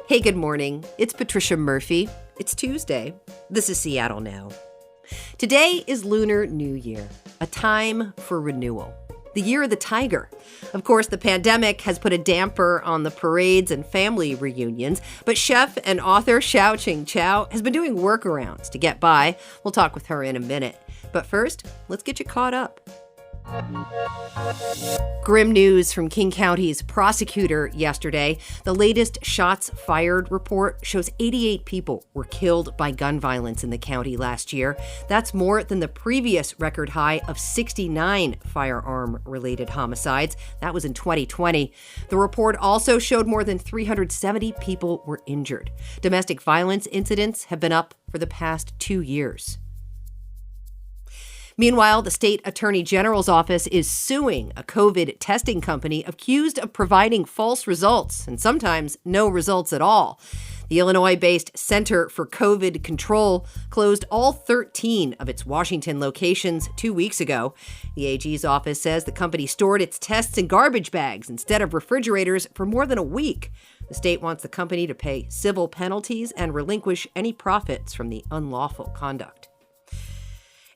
Hey, good morning. It's Patricia Murphy. It's Tuesday. This is Seattle Now. Today is Lunar New Year, a time for renewal. The year of the tiger. Of course, the pandemic has put a damper on the parades and family reunions, but chef and author Hsiao-Ching Chou has been doing workarounds to get by. We'll talk with her in a minute. But first, let's get you caught up. Grim news from King County's prosecutor yesterday. The latest shots fired report shows 88 people were killed by gun violence in the county last year. That's more than the previous record high of 69 firearm-related homicides. That was in 2020. The report also showed more than 370 people were injured. Domestic violence incidents have been up for the past 2 years. Meanwhile, the state attorney general's office is suing a COVID testing company accused of providing false results and sometimes no results at all. The Illinois-based Center for COVID Control closed all 13 of its Washington locations 2 weeks ago. The AG's office says the company stored its tests in garbage bags instead of refrigerators for more than a week. The state wants the company to pay civil penalties and relinquish any profits from the unlawful conduct.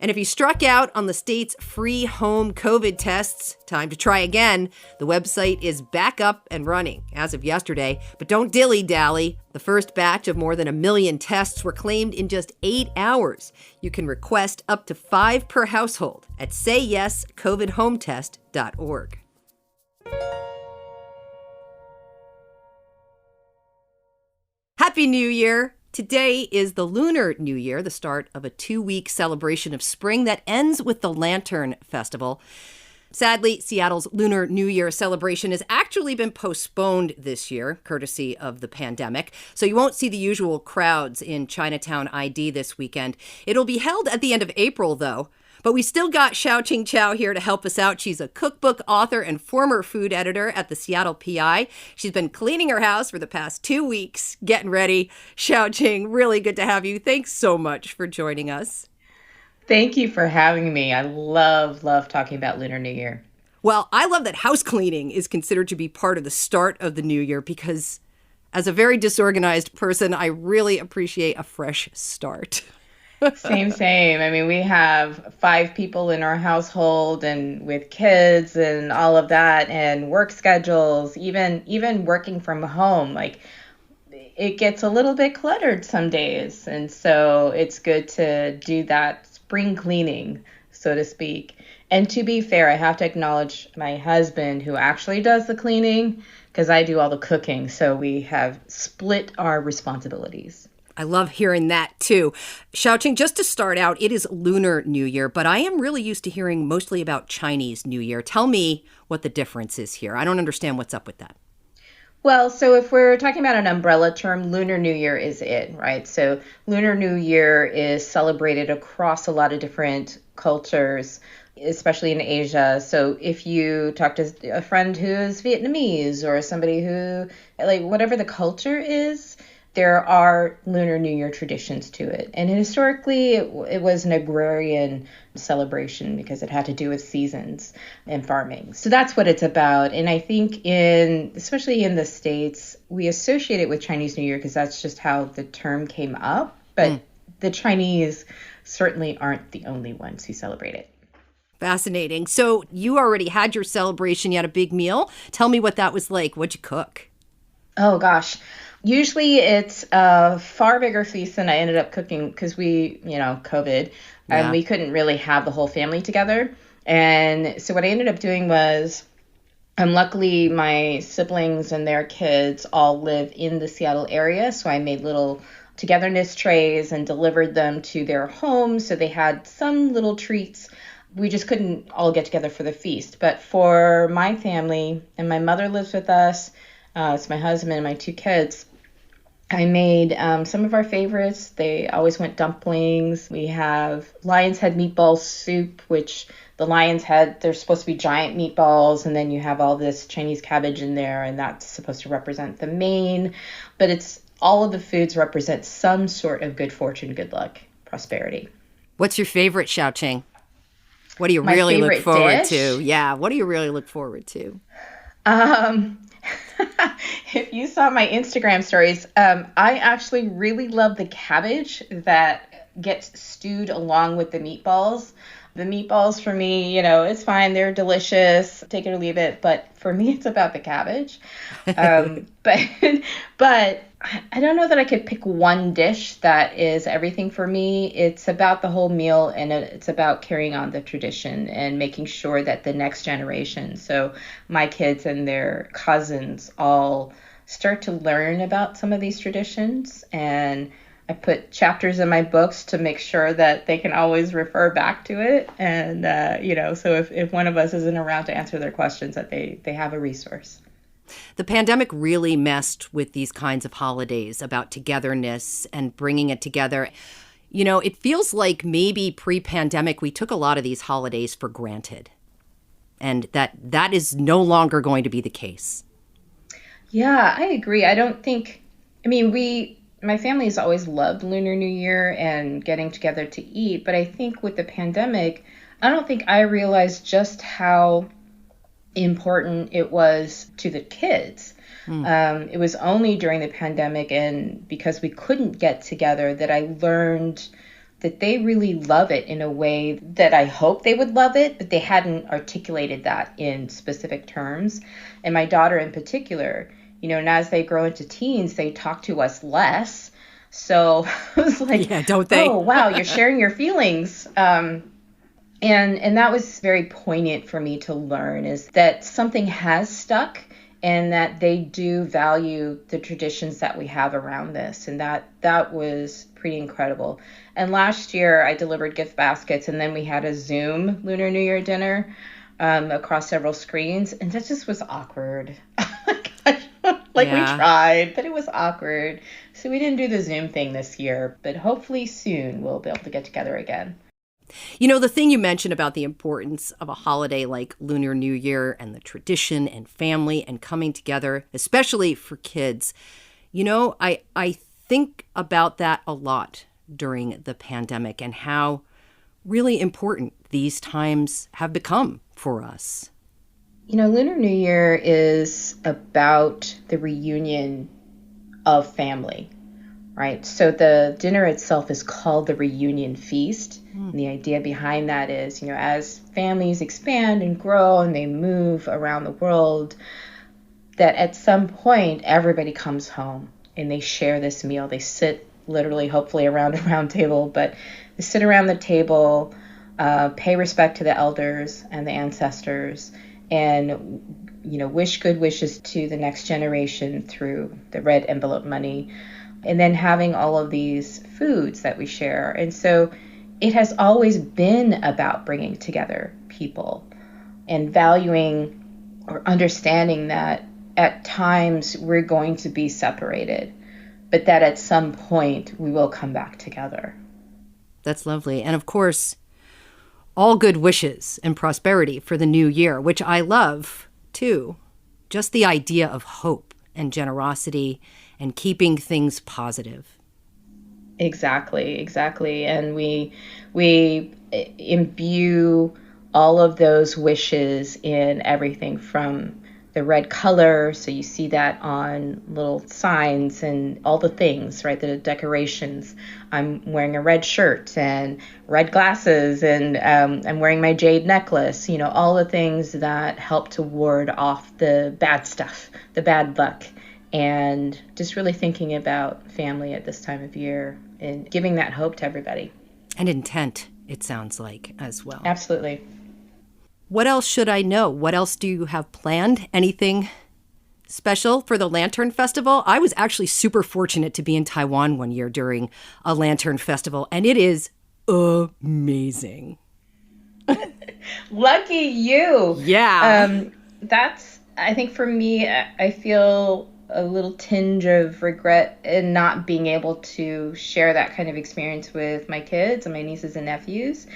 And if you struck out on the state's free home COVID tests, time to try again. The website is back up and running as of yesterday, but don't dilly-dally. The first batch of more than 1 million tests were claimed in just 8 hours. You can request up to 5 per household at sayyescovidhometest.org. Happy New Year! Today is the Lunar New Year, the start of a 2-week celebration of spring that ends with the Lantern Festival. Sadly, Seattle's Lunar New Year celebration has actually been postponed this year, courtesy of the pandemic. So you won't see the usual crowds in Chinatown ID this weekend. It'll be held at the end of April, though. But we still got Hsiao-Ching Chou here to help us out. She's a cookbook author and former food editor at the Seattle PI. She's been cleaning her house for the past 2 weeks, getting ready. Hsiao-Ching, really good to have you. Thanks so much for joining us. Thank you for having me. I love talking about Lunar New Year. Well, I love that house cleaning is considered to be part of the start of the new year because as a very disorganized person, I really appreciate a fresh start. Same. I mean, we have 5 people in our household and with kids and all of that and work schedules, even working from home, like it gets a little bit cluttered some days. And so it's good to do that spring cleaning, so to speak. And to be fair, I have to acknowledge my husband who actually does the cleaning because I do all the cooking. So we have split our responsibilities. I love hearing that, too. Hsiao-Ching, just to start out, it is Lunar New Year, but I am really used to hearing mostly about Chinese New Year. Tell me what the difference is here. I don't understand what's up with that. Well, so if we're talking about an umbrella term, Lunar New Year is it, right? So Lunar New Year is celebrated across a lot of different cultures, especially in Asia. So if you talk to a friend who is Vietnamese or somebody who, like, whatever the culture is, there are Lunar New Year traditions to it. And historically, it was an agrarian celebration because it had to do with seasons and farming. So that's what it's about. And I think especially in the States, we associate it with Chinese New Year because that's just how the term came up. But the Chinese certainly aren't the only ones who celebrate it. Fascinating. So you already had your celebration. You had a big meal. Tell me what that was like. What'd you cook? Oh, gosh. Usually it's a far bigger feast than I ended up cooking because COVID, and we couldn't really have the whole family together. And so what I ended up doing was, luckily my siblings and their kids all live in the Seattle area. So I made little togetherness trays and delivered them to their homes. So they had some little treats. We just couldn't all get together for the feast. But for my family, and my mother lives with us, it's my husband and my 2 kids, I made some of our favorites. They always went dumplings. We have lion's head meatball soup, which the lion's head, they're supposed to be giant meatballs. And then you have all this Chinese cabbage in there, and that's supposed to represent the main. But it's all of the foods represent some sort of good fortune, good luck, prosperity. What's your favorite, Hsiao-Ching? What do you really look forward to? Yeah, what do you really look forward to? if you saw my Instagram stories, I actually really love the cabbage that gets stewed along with the meatballs. The meatballs for me, it's fine. They're delicious. Take it or leave it. But for me, it's about the cabbage. But I don't know that I could pick one dish that is everything for me. It's about the whole meal, and it's about carrying on the tradition and making sure that the next generation, so my kids and their cousins, all start to learn about some of these traditions. And I put chapters in my books to make sure that they can always refer back to it. And, so if one of us isn't around to answer their questions, that they have a resource. The pandemic really messed with these kinds of holidays about togetherness and bringing it together. It feels like maybe pre-pandemic, we took a lot of these holidays for granted, and that is no longer going to be the case. Yeah, I agree. My family has always loved Lunar New Year and getting together to eat, but I think with the pandemic, I don't think I realized just how important it was to the kids. It was only during the pandemic, and because we couldn't get together, that I learned that they really love it in a way that I hoped they would love it, but they hadn't articulated that in specific terms. And my daughter in particular, and as they grow into teens, they talk to us less. So I was like, yeah, don't they? Oh, wow, you're sharing your feelings. And that was very poignant for me to learn, is that something has stuck and that they do value the traditions that we have around this. And that was pretty incredible. And last year I delivered gift baskets, and then we had a Zoom Lunar New Year dinner across several screens. And that just was awkward. We tried, but it was awkward. So we didn't do the Zoom thing this year, but hopefully soon we'll be able to get together again. The thing you mentioned about the importance of a holiday like Lunar New Year and the tradition and family and coming together, especially for kids, I think about that a lot during the pandemic and how really important these times have become for us. Lunar New Year is about the reunion of family, right? So the dinner itself is called the reunion feast. And the idea behind that is, as families expand and grow and they move around the world, that at some point everybody comes home and they share this meal. They sit literally, hopefully around a round table, but they sit around the table, pay respect to the elders and the ancestors, and wish good wishes to the next generation through the red envelope money, and then having all of these foods that we share. And so it has always been about bringing together people and valuing or understanding that at times we're going to be separated, but that at some point we will come back together. That's lovely. And of course, all good wishes and prosperity for the new year, which I love too. Just the idea of hope and generosity and keeping things positive. Exactly. And we imbue all of those wishes in everything from the red color. So you see that on little signs and all the things, right? The decorations. I'm wearing a red shirt and red glasses, and I'm wearing my jade necklace, all the things that help to ward off the bad stuff, the bad luck. And just really thinking about family at this time of year and giving that hope to everybody. And intent, it sounds like, as well. Absolutely. What else should I know? What else do you have planned? Anything special for the Lantern Festival? I was actually super fortunate to be in Taiwan one year during a Lantern Festival, and it is amazing. Lucky you. Yeah. I think for me, I feel a little tinge of regret in not being able to share that kind of experience with my kids and my nieces and nephews.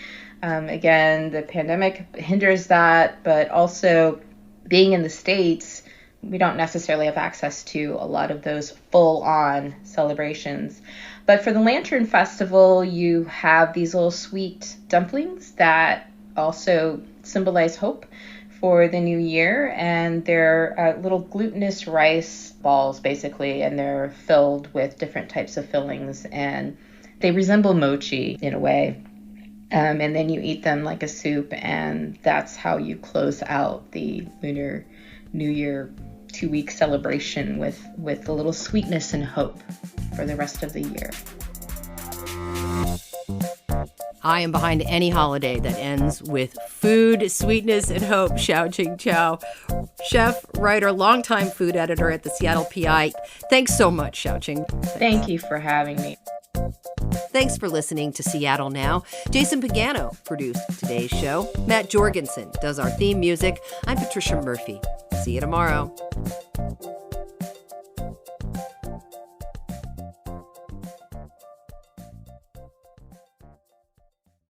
Again, the pandemic hinders that, but also being in the States, we don't necessarily have access to a lot of those full-on celebrations. But for the Lantern Festival, you have these little sweet dumplings that also symbolize hope for the new year, and they're little glutinous rice balls, basically, and they're filled with different types of fillings, and they resemble mochi in a way. And then you eat them like a soup, and that's how you close out the Lunar New Year 2-week celebration with a little sweetness and hope for the rest of the year. I am behind any holiday that ends with food, sweetness, and hope. Hsiao-Ching Chou, chef, writer, longtime food editor at the Seattle PI. Thanks so much, Hsiao-Ching. Thank you for having me. Thanks for listening to Seattle Now. Jason Pagano produced today's show. Matt Jorgensen does our theme music. I'm Patricia Murphy. See you tomorrow.